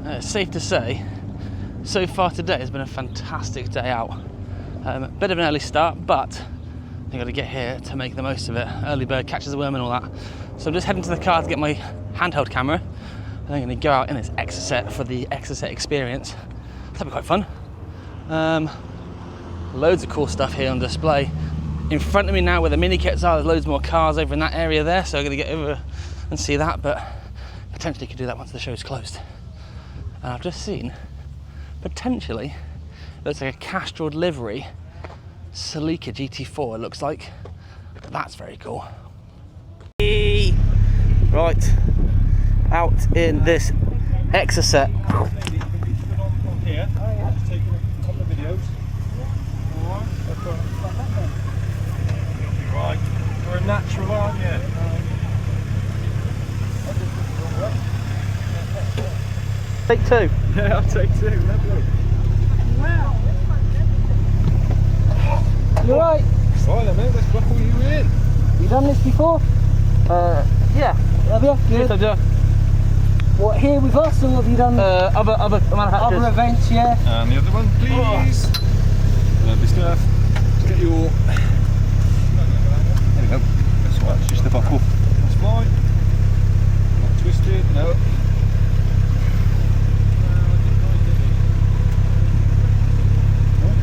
It's safe to say, so far today has been a fantastic day out. Bit of an early start, but you've got to get here to make the most of it. Early bird catches the worm and all that. So I'm just heading to the car to get my handheld camera, and I'm going to go out in this Exocet for the Exocet experience. That'll be quite fun. Loads of cool stuff here on display. In front of me now where the mini kits are, there's loads more cars over in that area there, so I'm going to get over and see that, but potentially could do that once the show's closed. And I've just seen, potentially, looks like a Castrol livery Celica GT4, it looks like. That's very cool. Right, out in this Exocet. Here, just taking a couple of videos. Alright, right, you're a natural, aren't you? Take two. Yeah, I'll take two, lovely. Wow. You're right. Right then, mate, let's buckle you in. You done this before? Yeah. Have you? Yes, I do. What, here with us, or have you done Other manufacturers. other events, yeah? And the other one, please. Lovely stuff. Let's get your... There we go. That's right, it's just the buckle. That's fine. Not twisted, no.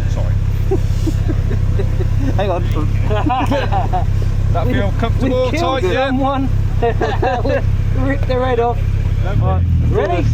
Sorry. Hang on. That feel comfortable, We killed tight, yeah? someone. We ripped their head off. Right. Ready?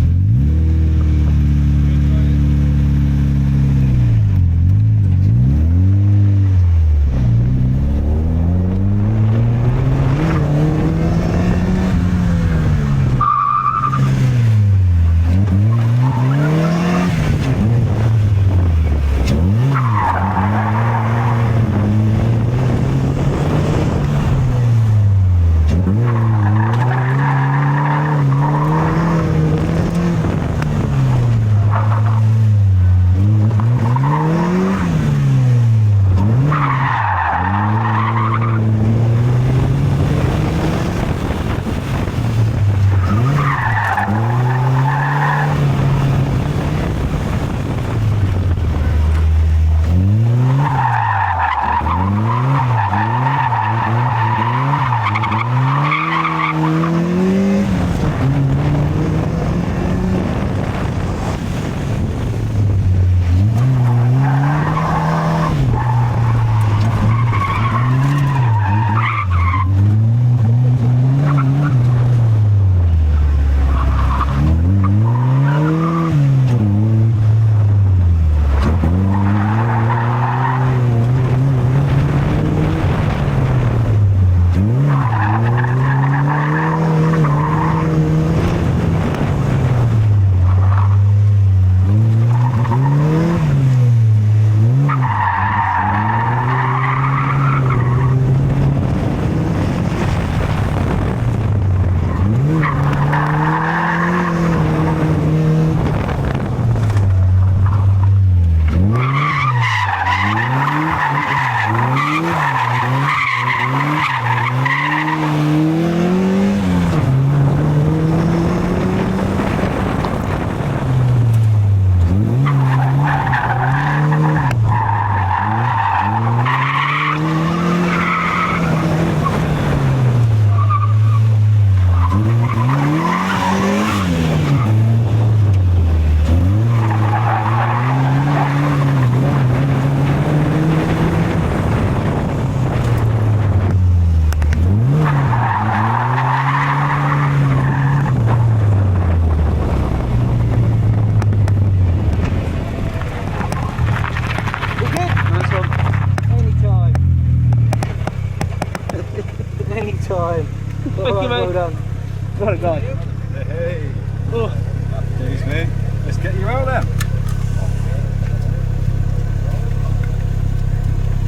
Anytime. Thank you, mate. Well done. What a guy. Hey. Oh. Happy days, mate. Let's get you out then.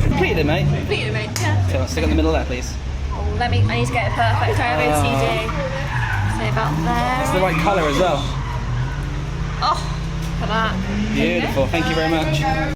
Completed it, mate. Completed, mate. Yeah. Okay, let's stick in the middle there, please. Oh, I need to get a perfect pair of OCD. So about there. It's the right colour as well. Oh, look at that. Beautiful. Thank you very much.